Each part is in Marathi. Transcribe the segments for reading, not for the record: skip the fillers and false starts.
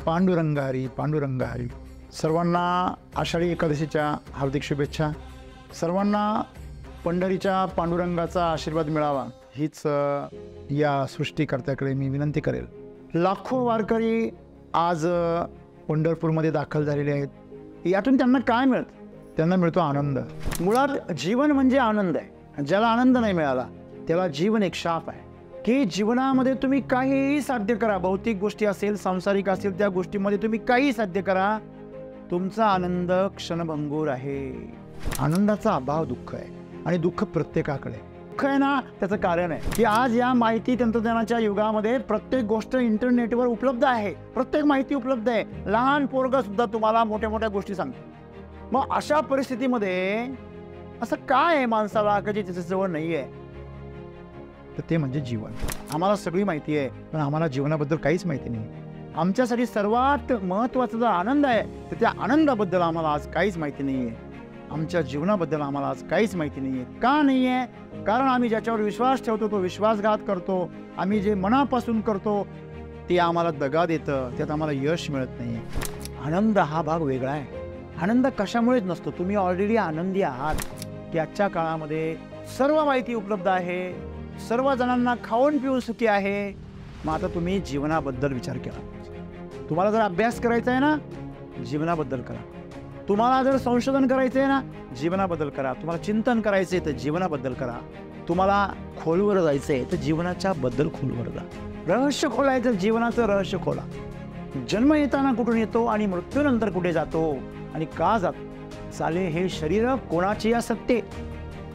पांडुरंगा हरी, पांडुरंगा हरी. सर्वांना आषाढी एकादशीच्या हार्दिक शुभेच्छा. सर्वांना पंढरीच्या पांडुरंगाचा आशीर्वाद मिळावा हीच या सृष्टीकर्त्याकडे मी विनंती करेल. लाखो वारकरी आज पंढरपूरमध्ये दाखल झालेले आहेत. यातून त्यांना काय मिळतं? त्यांना मिळतो आनंद. मुळात जीवन म्हणजे आनंद आहे. ज्याला आनंद नाही मिळाला त्याला जीवन एक शाप आहे की जीवनामध्ये तुम्ही काहीही साध्य करा, भौतिक गोष्टी असेल, सांसारिक असेल, त्या गोष्टीमध्ये तुम्ही काही साध्य करा, तुमचा आनंद क्षणभंगूर आहे. आनंदाचा अभाव दुःख आहे आणि दुःख प्रत्येकाकडे. दुःख आहे ना, त्याचं कारण आहे की आज या माहिती तंत्रज्ञानाच्या युगामध्ये प्रत्येक गोष्ट इंटरनेटवर उपलब्ध आहे. प्रत्येक माहिती उपलब्ध आहे. लहान पोरगा सुद्धा तुम्हाला मोठ्या मोठ्या गोष्टी सांगतो. मग अशा परिस्थितीमध्ये असं काय आहे माणसाला की जे त्याच्याजवळ नाही आहे? तर ते म्हणजे जीवन. आम्हाला सगळी माहिती आहे पण आम्हाला जीवनाबद्दल काहीच माहिती नाही. आमच्यासाठी सर्वात महत्त्वाचा जो आनंद आहे तर त्या आनंदाबद्दल आम्हाला आज काहीच माहिती नाही आहे. आमच्या जीवनाबद्दल आम्हाला आज काहीच माहिती नाही आहे. का नाही आहे? कारण आम्ही ज्याच्यावर विश्वास ठेवतो तो विश्वासघात करतो. आम्ही जे मनापासून करतो ते आम्हाला दगा देतं, त्यात आम्हाला यश मिळत नाही. आनंद हा भाग वेगळा आहे. आनंद कशामुळेच नसतो. तुम्ही ऑलरेडी आनंदी आहात की आजच्या काळामध्ये सर्व माहिती उपलब्ध आहे, सर्व जणांना खाऊन पिऊन सुखी आहे. मग आता तुम्ही जीवनाबद्दल विचार केला. तुम्हाला जर अभ्यास करायचा आहे ना, जीवनाबद्दल करा. तुम्हाला जर संशोधन करायचं आहे ना, जीवनाबद्दल करा. तुम्हाला चिंतन करायचं आहे तर जीवनाबद्दल करा. तुम्हाला खोलवर जायचं आहे तर जीवनाच्या बद्दल खोलवर जा. रहस्य खोलायचं, जीवनाचं रहस्य खोला. जन्म येताना कुठून येतो आणि मृत्यूनंतर कुठे जातो आणि का जातो? चाले हे शरीर कोणाची असत्ते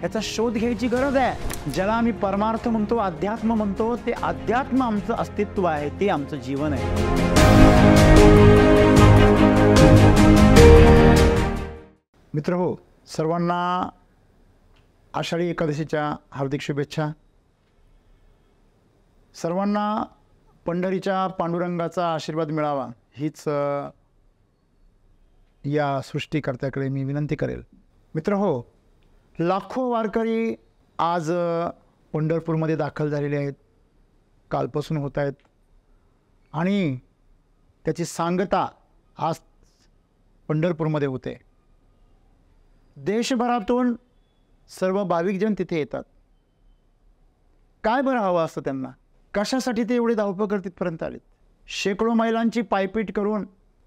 याचा शोध घ्यायची गरज आहे. ज्याला आम्ही परमार्थ म्हणतो, अध्यात्म म्हणतो, ते अध्यात्म आमचं अस्तित्व आहे, ते आमचं जीवन आहे. मित्रहो, सर्वांना आषाढी एकादशीच्या हार्दिक शुभेच्छा. सर्वांना पंढरीच्या पांडुरंगाचा आशीर्वाद मिळावा हीच या सृष्टीकर्त्याकडे मी विनंती करेल. मित्रहो, लाखो वारकरी आज पंढरपूरमध्ये दाखल झालेले आहेत. कालपासून होत आहेत आणि त्याची सांगता आज पंढरपूरमध्ये होते. देशभरातून सर्व भाविकजन तिथे येतात. काय बरं हवं असतं त्यांना? कशासाठी ते एवढे धावपळ तिथपर्यंत आलेत? शेकडो मैलांची पायपीट करून,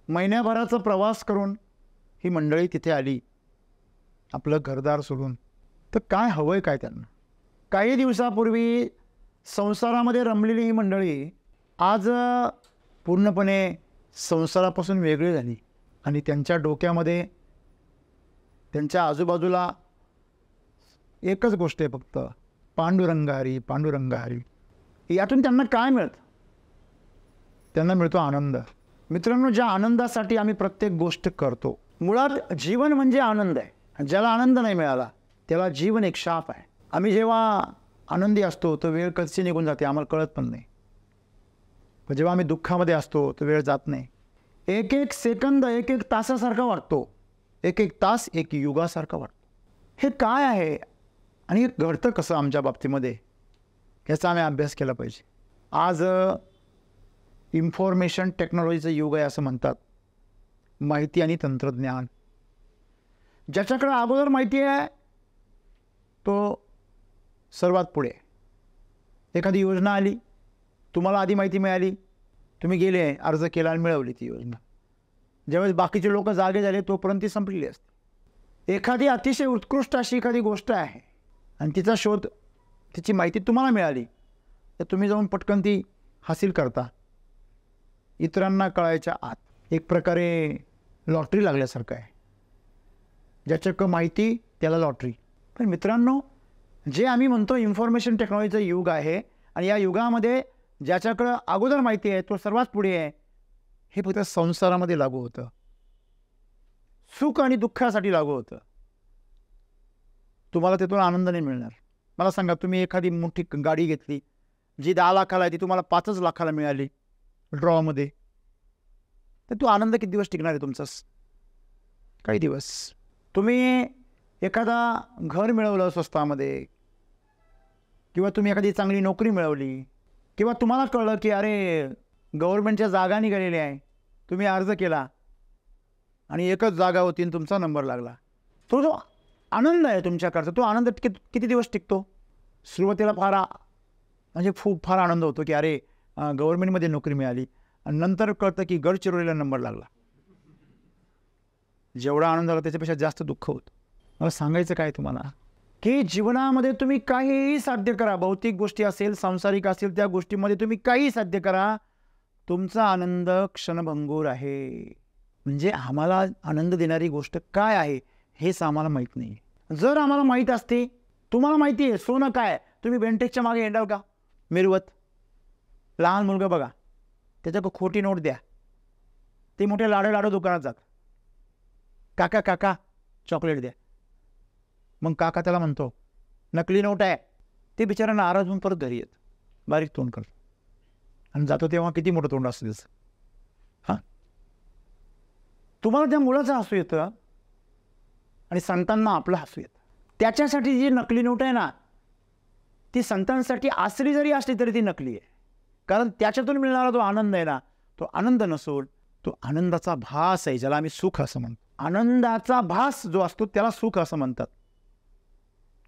महिन्याभराचा प्रवास करून ही मंडळी तिथे आली, आपलं घरदार सोडून. तर काय हवंय काय त्यांना? काही दिवसापूर्वी संसारामध्ये रमलेली ही मंडळी आज पूर्णपणे संसारापासून वेगळी झाली आणि त्यांच्या डोक्यामध्ये, त्यांच्या आजूबाजूला एकच गोष्ट आहे फक्त, पांडुरंगा हरी, पांडुरंगा हरी. यातून त्यांना काय मिळतं? त्यांना मिळतो आनंद. मित्रांनो, ज्या आनंदासाठी आम्ही प्रत्येक गोष्ट करतो, मुळात जीवन म्हणजे आनंद आहे. ज्याला आनंद नाही मिळाला त्याला जीवन एक शाप आहे. आम्ही जेव्हा आनंदी असतो तो वेळ कशी निघून जाते आम्हाला कळत पण नाही. पण जेव्हा आम्ही दुःखामध्ये असतो तो वेळ जात नाही. एक एक सेकंद एक एक तासासारखा वाटतो. एक एक तास एक युगासारखा वाटतो. हे काय आहे आणि हे घडतं कसं आमच्या बाबतीमध्ये, याचा आम्ही अभ्यास केला पाहिजे. आज इन्फॉर्मेशन टेक्नॉलॉजीचं युग आहे असं म्हणतात. माहिती आणि तंत्रज्ञान. ज्याच्याकडे अगोदर माहिती आहे तो सर्वात पुढे. एखादी योजना आली, तुम्हाला आधी माहिती मिळाली, तुम्ही गेले, अर्ज केला आणि मिळवली ती योजना. ज्यावेळेस बाकीचे लोक जागे झाले तोपर्यंत ती संपलेली असते. एखादी अतिशय उत्कृष्ट अशी एखादी गोष्ट आहे आणि तिचा शोध, तिची माहिती तुम्हाला मिळाली तर तुम्ही जाऊन पटकन ती हासिल करता, इतरांना कळायच्या आत. एक प्रकारे लॉटरी लागल्यासारखं आहे. ज्याच्याकडं माहिती त्याला लॉटरी. पण मित्रांनो, जे आम्ही म्हणतो इन्फॉर्मेशन टेक्नॉलॉजीचं युग आहे आणि या युगामध्ये ज्याच्याकडं अगोदर माहिती आहे तो सर्वात पुढे आहे, हे फक्त संसारामध्ये लागू होतं. सुख आणि दुःखासाठी लागू होतं. तुम्हाला त्यातून आनंद नाही मिळणार. मला सांगा, तुम्ही एखादी मोठी गाडी घेतली जी 10 लाखाला आहे, ती तुम्हाला 5 लाखाला मिळाली ड्रॉमध्ये, तर तो आनंद किती दिवस टिकणार आहे तुमचा? काही दिवस. तुम्ही एखादा घर मिळवलं स्वस्तामध्ये, किंवा तुम्ही एखादी चांगली नोकरी मिळवली, किंवा तुम्हाला कळलं की अरे गव्हर्नमेंटच्या जागा निघालेल्या आहे, तुम्ही अर्ज केला आणि एकच जागा होती आणि तुमचा नंबर लागला. तो जो आनंद आहे तुमच्याकडचा, तो आनंद किती दिवस टिकतो? सुरुवातीला फार आनंद होतो की अरे गव्हर्नमेंटमध्ये नोकरी मिळाली, आणि नंतर कळतं की गडचिरोलीला नंबर लागला. जेवढा आनंद झाला त्याच्यापेक्षा जास्त दुःख होतं. मला सांगायचं काय तुम्हाला, की जीवनामध्ये तुम्ही काहीही साध्य करा, भौतिक गोष्टी असेल, सांसारिक असेल, त्या गोष्टीमध्ये तुम्ही काही साध्य करा, तुमचा आनंद क्षणभंगूर आहे. म्हणजे आम्हाला आनंद देणारी गोष्ट काय आहे हेच आम्हाला माहीत नाही. जर आम्हाला माहीत असते, तुम्हाला माहिती आहे सोनं काय, तुम्ही बेंटेक्सच्या मागे येणार का मिरवत? लहान मुलगा बघा, त्याच्याकडे खोटी नोट द्या, ते मोठे लाडो दुकानात जात, काका काका चॉकलेट द्या. मग काका त्याला म्हणतो नकली नोट आहे. ते बिचारा नाराज होऊन परत घरी येत, बारीक तोंड करतो, आणि जातो तेव्हा किती मोठं तोंड असतं त्याचं. हां, तुम्हाला त्या मुलाचं हसू येतं आणि संतांना आपलं हसू येतं. त्याच्यासाठी जी नकली नोट आहे ना, ती संतांसाठी असली जरी असली तरी ती नकली आहे. कारण त्याच्यातून मिळणारा जो आनंद आहे ना, तो आनंद नसून तो आनंदाचा भास आहे, ज्याला आम्ही सुख असं म्हणतो. आनंदाचा भास जो असतो त्याला सुख असं म्हणतात.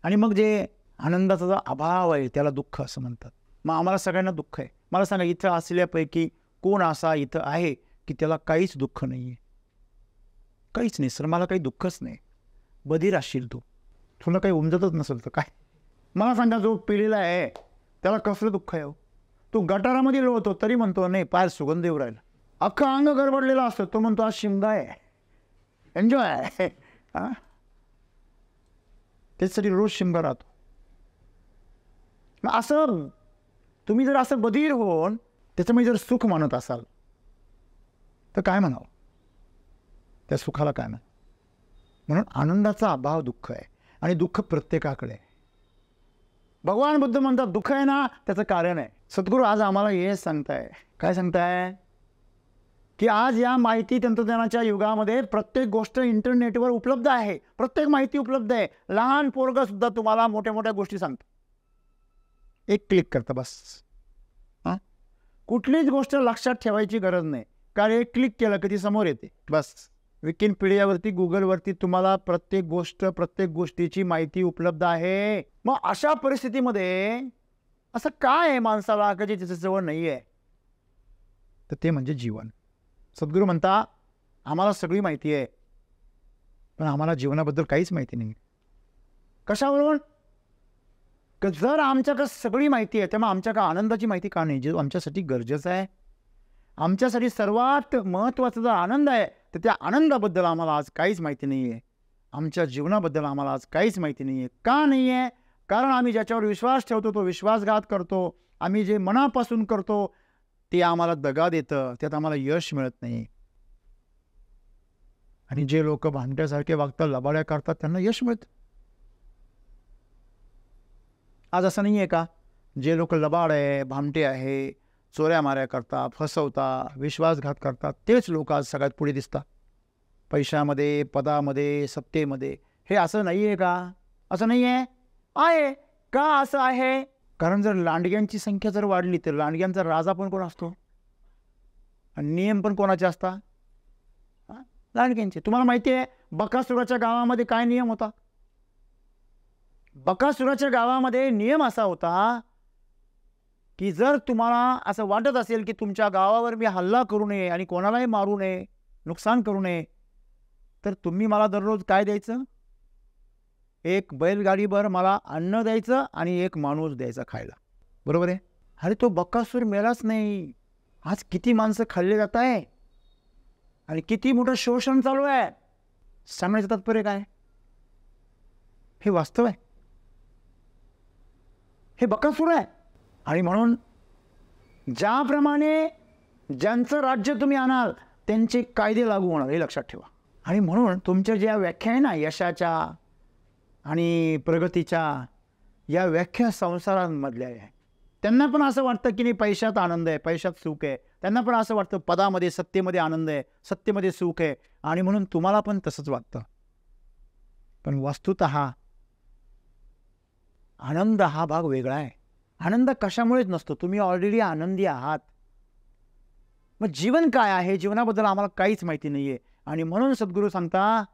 आणि मग जे आनंदाचा जो अभाव आहे त्याला दुःख असं म्हणतात. मग आम्हाला सगळ्यांना दुःख आहे. मला सांगा, इथं असल्यापैकी कोण असा इथं आहे की त्याला काहीच दुःख नाही आहे? काहीच नाही सर, मला काही दुःखच नाही. बधीर असशील तू, तुला काही उमजतच नसेल तर काय. मला सांगा, जो पिलेला आहे त्याला कसलं दुःख आहे? तो गटारामध्ये लोळतो तरी म्हणतो नाही पाय सुगंध येऊ राहिला. अख्खं अंग गडबडलेला असतो, तो म्हणतो आज शिमगा आहे, एन्जॉय आहे. हां, त्याच्यासाठी रोज शिमगा राहतो. मग असं तुम्ही जर असं बधीर होऊन त्याच्यामध्ये जर सुख मानत असाल तर काय म्हणावं? त्या सुखाला काय म्हणावं? म्हणून आनंदाचा अभाव दुःख आहे, आणि दुःख प्रत्येकाकडे आहे. भगवान बुद्ध म्हणतात दुःख आहे ना त्याचं कारण आहे. सद्गुरू आज आम्हाला हे सांगताय. काय सांगताय? की आज या माहिती तंत्रज्ञानाच्या युगामध्ये प्रत्येक गोष्ट इंटरनेटवर उपलब्ध आहे, प्रत्येक माहिती उपलब्ध आहे. लहान पोरगं सुद्धा तुम्हाला मोठ्या मोठ्या गोष्टी सांगतं, एक क्लिक करतं बस. हां, कुठलीच गोष्ट लक्षात ठेवायची गरज नाही, कारण एक क्लिक केलं की ती समोर येते बस. विकिपीडियावरती, गुगलवरती तुम्हाला प्रत्येक गोष्टीची माहिती उपलब्ध आहे. मग अशा परिस्थितीमध्ये असं काय आहे माणसाला की जे त्याच्याजवळ नाही आहे? तर ते म्हणजे जीवन. सद्गुरू म्हणता आम्हाला सगळी माहिती आहे, पण आम्हाला जीवनाबद्दल काहीच माहिती नाही. कशावरून? की जर आमच्याकडे सगळी माहिती आहे तेव्हा आमच्याकडे आनंदाची माहिती का नाही, जे आमच्यासाठी गरजेचं आहे? आमच्यासाठी सर्वात महत्त्वाचा जो आनंद आहे तर त्या आनंदाबद्दल आम्हाला आज काहीच माहिती नाही आहे. आमच्या जीवनाबद्दल आम्हाला आज काहीच माहिती नाही आहे. का नाही आहे? कारण आम्ही ज्याच्यावर विश्वास ठेवतो तो विश्वासघात करतो. आम्ही जे मनापासून करतो ते आम्हाला दगा देतं, त्यात आम्हाला यश मिळत नाही. आणि जे लोक भामट्यासारखे वागतात, लबाड्या करतात, त्यांना यश मिळतं. आज असं नाही आहे का? जे लोक लबाड आहे, भामटे आहे, चोऱ्या माऱ्या करतात, फसवतात, विश्वासघात करतात, तेच लोक आज सगळ्यात पुढे दिसतात पैशामध्ये, पदामध्ये, सत्तेमध्ये. हे असं नाही आहे का? असं नाही आहे. आहे का? असं आहे कारण जर लांडग्यांची संख्या जर वाढली तर लांडग्यांचा राजा पण कोण असतो आणि नियम पण कोणाचे असतात? लांडग्यांचे. तुम्हाला माहिती आहे बकासुराच्या गावामध्ये काय नियम होता? बकासुराच्या गावामध्ये नियम असा होता की जर तुम्हाला असं वाटत असेल की तुमच्या गावावर मी हल्ला करू नये आणि कोणालाही मारू नये, नुकसान करू नये, तर तुम्ही मला दररोज काय द्यायचं? एक बैलगाडीभर मला अन्न द्यायचं आणि एक माणूस द्यायचा खायला. बरोबर आहे? अरे तो बकासूर मेलाच नाही. आज किती माणसं खाल्ले जात आहे आणि किती मोठं शोषण चालू आहे. सांगण्याचं तात्पर्य काय? हे वास्तव आहे, हे बकासूर आहे. आणि म्हणून ज्याप्रमाणे ज्यांचं राज्य तुम्ही आणाल त्यांचे कायदे लागू होणार, हे लक्षात ठेवा. आणि म्हणून तुमच्या ज्या व्याख्या आहे ना यशाच्या आणि प्रगतीच्या, या व्याख्या संसारांमधल्या आहे. त्यांना पण असं वाटतं की नाही पैशात आनंद आहे, पैशात सुख आहे. त्यांना पण असं वाटतं पदामध्ये, सत्तेमध्ये आनंद आहे, सत्तेमध्ये सुख आहे. आणि म्हणून तुम्हाला पण तसंच वाटतं. पण वस्तुतः आनंद हा भाग वेगळा आहे. आनंद कशामुळेच नसतो, तुम्ही ऑलरेडी आनंदी आहात. मग जीवन काय आहे, जीवनाबद्दल आम्हाला काहीच माहिती नाही आहे. आणि म्हणून सद्गुरू सांगता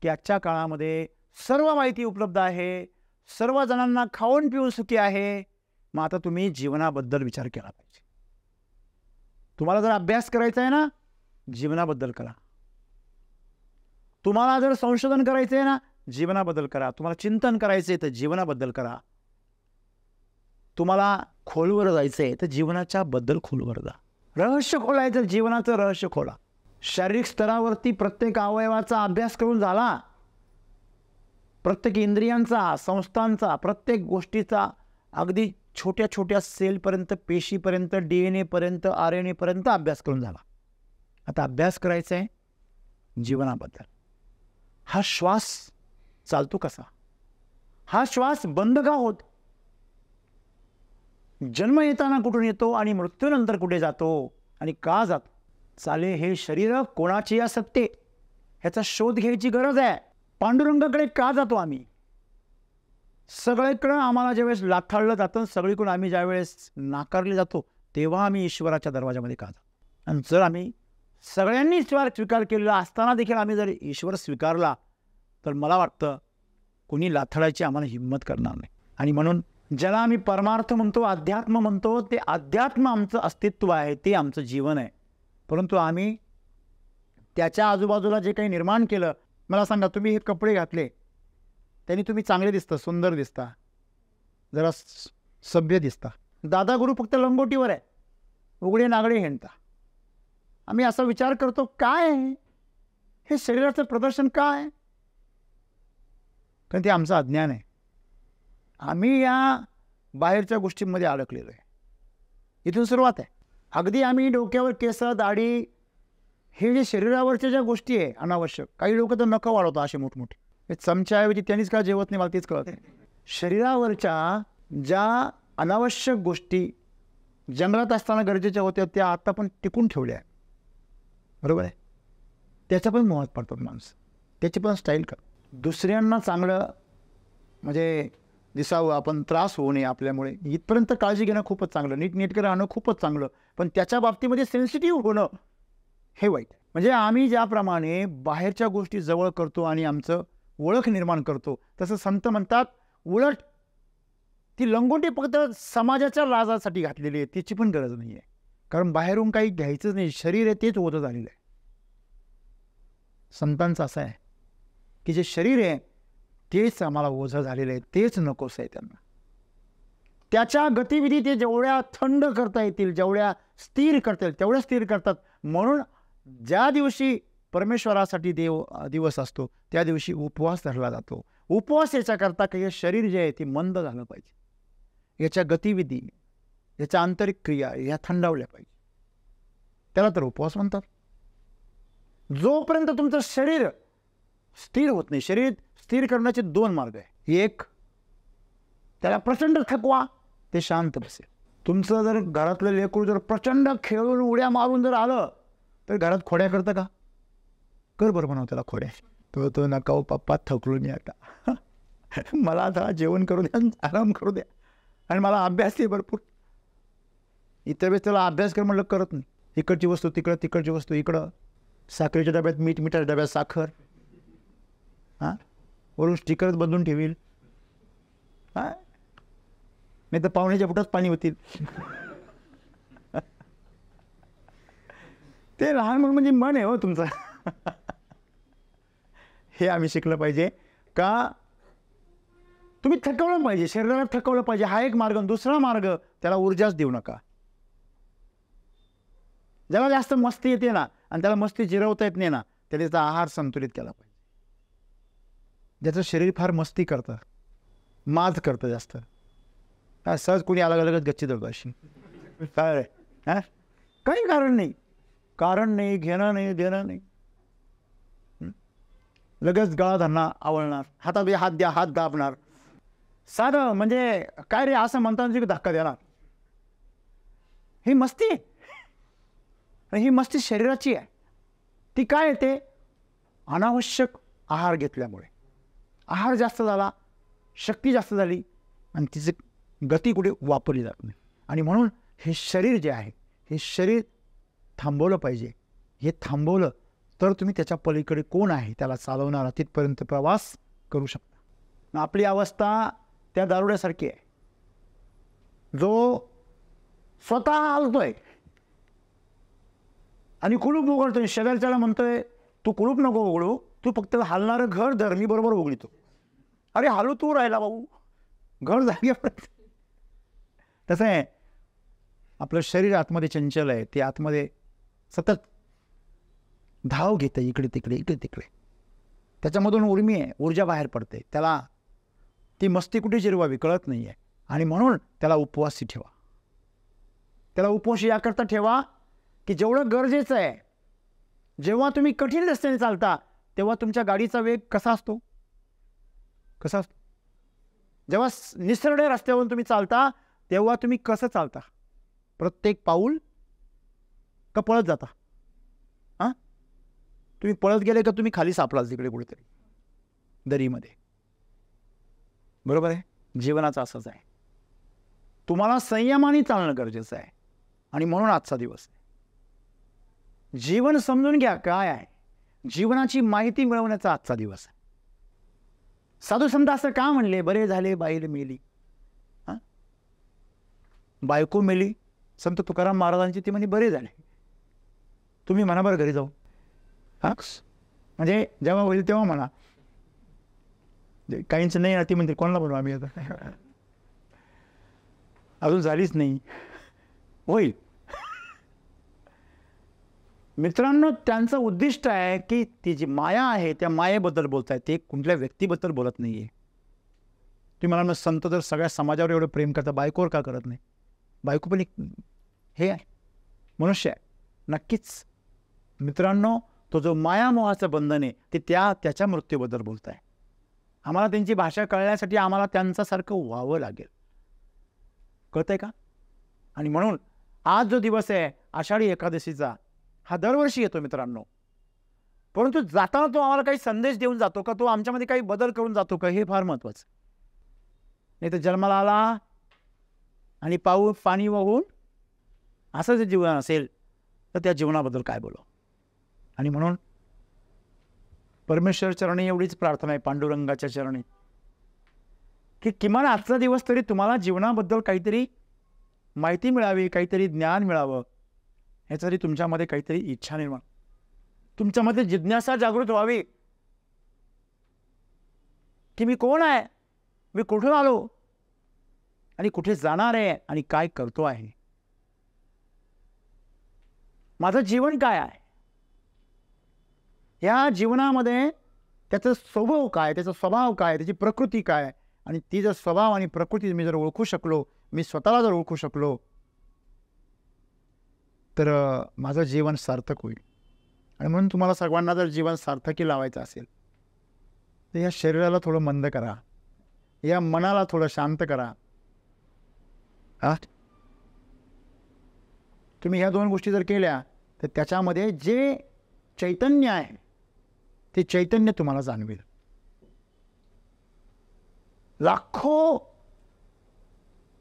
की आजच्या काळामध्ये सर्व माहिती उपलब्ध आहे, सर्व जणांना खाऊन पिऊन सुखी आहे. मग आता तुम्ही जीवनाबद्दल विचार केला पाहिजे. तुम्हाला जर अभ्यास करायचा आहे ना, जीवनाबद्दल करा. तुम्हाला जर संशोधन करायचं आहे ना, जीवनाबद्दल करा. तुम्हाला चिंतन करायचं आहे तर जीवनाबद्दल करा. तुम्हाला खोलवर जायचं आहे तर जीवनाच्या बद्दल खोलवर जा. रहस्य खोलायचं, जीवनाचं रहस्य खोला. शारीरिक स्तरावरती प्रत्येक अवयवाचा अभ्यास करून झाला, प्रत्येक इंद्रियांचा, संस्थांचा, प्रत्येक गोष्टीचा, अगदी छोट्या छोट्या सेलपर्यंत, पेशीपर्यंत, DNA पर्यंत, RNA पर्यंत अभ्यास करून झाला. आता अभ्यास करायचा आहे जीवनाबद्दल. हा श्वास चालतो कसा, हा श्वास बंद का होत, जन्म येताना कुठून येतो आणि मृत्यूनंतर कुठे जातो आणि का जातो, चाले हे शरीर कोणाचे असते ह्याचा शोध घ्यायची गरज आहे. पांडुरंगाकडे का जातो आम्ही, सगळीकडं आम्हाला ज्यावेळेस लाथाळलं जातं, सगळीकडून आम्ही ज्यावेळेस नाकारले जातो, तेव्हा आम्ही ईश्वराच्या दरवाजामध्ये का जातो. आणि जर आम्ही सगळ्यांनी स्वीकार केलेला असताना देखील आम्ही जर ईश्वर स्वीकारला तर मला वाटतं कोणी लाथाळायची आम्हाला हिंमत करणार नाही. आणि म्हणून ज्याला आम्ही परमार्थ म्हणतो, अध्यात्म म्हणतो, ते अध्यात्म आमचं अस्तित्व आहे, ते आमचं जीवन आहे. परंतु आम्ही त्याच्या आजूबाजूला जे काही निर्माण केलं, मला सांगा, तुम्ही हे कपडे घातले त्यांनी तुम्ही चांगले दिसता, सुंदर दिसता, जरा सभ्य दिसता. दादा गुरु फक्त लंगोटीवर आहे, उघडे नागडे हिंडता. आम्ही असा विचार करतो, काय आहे हे शरीराचं प्रदर्शन, काय? कारण ते आमचं अज्ञान आहे. आम्ही या बाहेरच्या गोष्टींमध्ये अडकलेलो आहे. इथून सुरुवात आहे. अगदी आम्ही डोक्यावर केस, दाढी, हे जे शरीरावरच्या ज्या गोष्टी आहे अनावश्यक, काही लोक तर नखं वाढवतात असे मोठमोठे, हे चमच्याऐवजी त्यांनीच का जेवत नाही मला तेच कळत नाही. शरीरावरच्या ज्या अनावश्यक गोष्टी जंगलात असताना गरजेच्या होत्या त्या आता पण टिकून ठेवल्या आहे, बरोबर आहे. त्याचा पण मोहात पडतात माणसं, त्याची पण स्टाईल कर. दुसऱ्यांना चांगलं म्हणजे दिसावं, आपण त्रास होऊ नये आपल्यामुळे, इथपर्यंत काळजी घेणं खूपच चांगलं, नीटनेटकं राहणं खूपच चांगलं. पण त्याच्या बाबतीमध्ये सेन्सिटिव्ह होणं हे वाईट. म्हणजे आम्ही ज्याप्रमाणे बाहेरच्या गोष्टी जवळ करतो आणि आमचं ओळख निर्माण करतो, तसं संत म्हणतात उलट ती लंगोटी फक्त समाजाच्या लाजासाठी घातलेली आहे, त्याची पण गरज नाही आहे. कारण बाहेरून काही घ्यायचंच नाही, शरीर आहे तेच ओझं झालेलं आहे. संतांचं असं आहे की जे शरीर आहे तेच आम्हाला ओझं झालेलं आहे, तेच नकोस आहे त्यांना. त्याच्या गतिविधी ते जेवढ्या थंड करता येतील, जेवढ्या स्थिर करता येईल तेवढ्या स्थिर करतात. म्हणून ज्या दिवशी परमेश्वरासाठी दिवस असतो त्या दिवशी उपवास धरला जातो. उपवास याच्याकरता की हे शरीर जे आहे ते मंद झालं पाहिजे, याच्या गतिविधी, याच्या आंतरिक क्रिया ह्या थंडावल्या पाहिजे, त्याला तर उपवास म्हणतात. जोपर्यंत तुमचं शरीर स्थिर होत नाही, शरीर स्थिर करण्याचे दोन मार्ग आहे. एक, त्याला प्रचंड थकवा, ते शांत बसेल. तुमचं जर घरातलं लेकरू जर प्रचंड खेळून उड्या मारून जर आलं तर घरात खोड्या करतं का? कर बरं म्हणावं त्याला खोड्या. तो नका हो पप्पा, थकलो मी आता, मला आता जेवण करू द्या, आराम करू द्या, आणि मला अभ्यास आहे भरपूर. इतर वेळेस त्याला अभ्यास कर म्हटलं करत नाही. इकडची वस्तू तिकडं, तिकडची वस्तू इकडं, साखरेच्या डब्यात मीठ, मिठाच्या डब्यात साखर, हां, वरून स्टिकरच बदलून ठेवील, हां, नाही तर पाहुण्याच्या पोटात पाणी होतील. ते लहान म्हणून म्हणजे मन आहे हो तुमचं. हे आम्ही शिकलं पाहिजे का तुम्ही थकवलं पाहिजे, शरीराला थकवलं पाहिजे, हा एक मार्ग. दुसरा मार्ग, त्याला ऊर्जाच देऊ नका. ज्याला जास्त मस्ती येते ना आणि त्याला मस्ती जिरवता येत नाही ना, त्याचा आहार संतुलित केला पाहिजे. ज्याचं शरीर फार मस्ती करतं, माज करतं जास्त, हा सहज कोणी अलग अलगच गच्ची धरतो अशी, काय हां, काही कारण नाही, कारण नाही, घेणं नाही, देणं नाही, लगेच गळा धरणं आवळणार, हातात हात द्या, हात दाबणार, साधं म्हणजे काय रे असं म्हणताना धक्का देणार. ही मस्ती आहे, ही मस्ती शरीराची आहे. ती काय येते? अनावश्यक आहार घेतल्यामुळे, आहार जास्त झाला, शक्ती जास्त झाली आणि तिची गती कुठे वापरली जात नाही. आणि म्हणून हे शरीर जे आहे, हे शरीर थांबवलं पाहिजे. हे थांबवलं तर तुम्ही त्याच्या पलीकडे कोण आहे त्याला चालवणारा तिथपर्यंत प्रवास करू शकता. आपली अवस्था त्या दारुड्यासारखी आहे, जो स्वतः हलतोय आणि कुलूप उघडतोय. शेजारच्याला म्हणतोय तू कुलूप नको उघडू, तू फक्त हलणारं घर धर, मी बरोबर उघडतो. अरे हालू तू राहिला भाऊ, घर जागेपर्यंत. तसं आहे आपलं शरीर आतमध्ये चंचल आहे, ते आतमध्ये सतत धाव घेतं इकडे तिकडे इकडे तिकडे. त्याच्यामधून उर्मी आहे, ऊर्जा बाहेर पडते. त्याला ती मस्ती कुठे जिरवावी कळत नाही आहे. आणि म्हणून त्याला उपवासी ठेवा. त्याला उपवासी याकरता ठेवा की जेवढं गरजेचं आहे. जेव्हा तुम्ही कठीण रस्त्याने चालता तेव्हा तुमच्या गाडीचा वेग कसा असतो, कसा असतो? जेव्हा निसरड्या रस्त्यावरून तुम्ही चालता तेव्हा तुम्ही कसं चालता? प्रत्येक पाऊल का पळत जाता? हां, तुम्ही पळत गेले का तुम्ही खाली सापडाल तिकडे कुठेतरी दरीमध्ये. बरोबर आहे. जीवनाचं असंच आहे. तुम्हाला संयमाने चालणं गरजेचं आहे. आणि म्हणून आजचा दिवस आहे. जीवन समजून घ्या काय आहे. जीवनाची माहिती मिळवण्याचा आजचा दिवस आहे. साधू संत असं का म्हणले, बरे झाले बाईल मेली. हां, बायको मेली, संत तुकाराम महाराजांची ती म्हणे बरे झाले. तुम्ही म्हणा बरं घरी जाऊ. हां, म्हणजे जेव्हा होईल तेव्हा म्हणा. काहींचं नाही ना, ती म्हणते कोणाला बनवू आम्ही आता, अजून झालीच नाही, होईल. मित्रांनो, त्यांचं उद्दिष्ट आहे की ती जी माया आहे त्या मायेबद्दल बोलत आहे, ते कुठल्या व्यक्तीबद्दल बोलत नाही आहे. तुम्ही मला संत जर सगळ्या समाजावर एवढं प्रेम करता, बायकोवर का करत नाही? बायको पण एक हे आहे, मनुष्य आहे. नक्कीच मित्रांनो, तो जो मायामोहाचं बंधन आहे ते त्याच्या मृत्यूबद्दल बोलत आहे. आम्हाला त्यांची भाषा कळण्यासाठी आम्हाला त्यांच्यासारखं व्हावं लागेल. कळतंय का? आणि म्हणून आज जो दिवस आहे आषाढी एकादशीचा, हा दरवर्षी येतो मित्रांनो. परंतु जाताना तो आम्हाला काही संदेश देऊन जातो का? तो आमच्यामध्ये काही बदल करून जातो का? हे फार महत्त्वाचं. नाही तर जन्माला आला आणि पाणी वाहून असं जे जीवन असेल तर त्या जीवनाबद्दल काय बोलू? आणि म्हणून परमेश्वर चरणी एवढीच प्रार्थना आहे, पांडुरंगाच्या चरणी, की किमान आजचा दिवस तरी तुम्हाला जीवनाबद्दल काहीतरी माहिती मिळावी, काहीतरी ज्ञान मिळावं, ह्यासाठी तुमच्यामध्ये काहीतरी इच्छा निर्माण, तुमच्यामध्ये जिज्ञासा जागृत व्हावी की मी कोण आहे, मी कुठून आलो आणि कुठे जाणार आहे आणि काय करतो आहे, माझं जीवन काय आहे. या जीवनामध्ये त्याचा स्वभाव काय, त्याचा स्वभाव काय, त्याची प्रकृती काय, आणि ती जर स्वभाव आणि प्रकृती मी जर ओळखू शकलो, मी स्वतःला जर ओळखू शकलो, तर माझं जीवन सार्थक होईल. आणि म्हणून तुम्हाला सर्वांना जर जीवन सार्थकी लावायचं असेल तर या शरीराला थोडं मंद करा, या मनाला थोडं शांत करा. तुम्ही ह्या दोन गोष्टी जर केल्या तर त्याच्यामध्ये जे चैतन्य आहे ते चैतन्य तुम्हाला जाणवेल. लाखो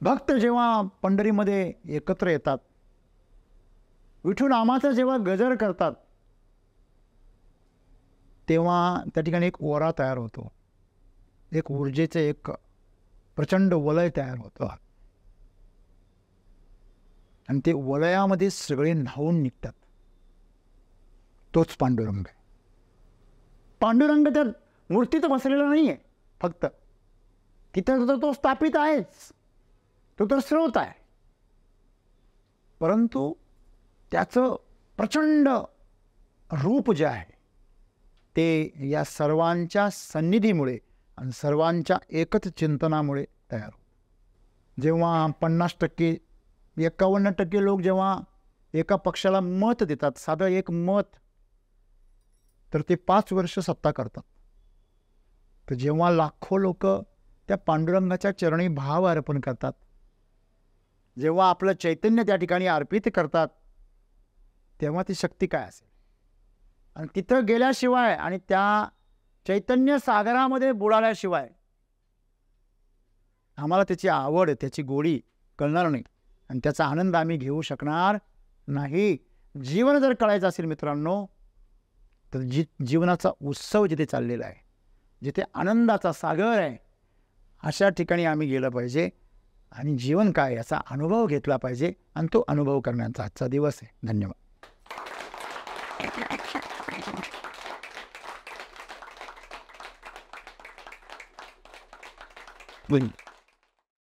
भक्त जेव्हा पंढरीमध्ये एकत्र येतात, विठू नामाचा जेव्हा गजर करतात, तेव्हा त्या ठिकाणी एक ओरा तयार होतो, एक ऊर्जेचे एक प्रचंड वलय तयार होतं. आणि ते वलयामध्ये सगळे न्हावून निघतात. तोच पांडुरंग आहे. पांडुरंग त्या मूर्तीत बसलेला नाही आहे फक्त, तिथं तर तो स्थापित आहेच, तो तर स्रोत आहे. परंतु त्याचं प्रचंड रूप जे आहे ते या सर्वांच्या सन्निधीमुळे आणि सर्वांच्या एकच चिंतनामुळे तयार होतं. जेव्हा 50%, 51% लोक जेव्हा एका पक्षाला मत देतात, साधं एक मत, तर ते 5 वर्ष सत्ता करतात. तर जेव्हा लाखो लोक त्या पांडुरंगाच्या चरणी भाव अर्पण करतात, जेव्हा आपलं चैतन्य त्या ठिकाणी अर्पित करतात, तेव्हा ती शक्ती काय असेल. आणि तिथं गेल्याशिवाय आणि त्या चैतन्य सागरामध्ये बुडाल्याशिवाय आम्हाला त्याची आवड, त्याची गोडी कळणार नाही आणि त्याचा आनंद आम्ही घेऊ शकणार नाही. जीवन जर कळायचं असेल मित्रांनो, तर जीवनाचा उत्सव जिथे चाललेला आहे, जिथे आनंदाचा सागर आहे, अशा ठिकाणी आम्ही गेलं पाहिजे आणि जीवन काय याचा अनुभव घेतला पाहिजे आणि तो अनुभव करण्याचा आजचा दिवस आहे. धन्यवाद. Win.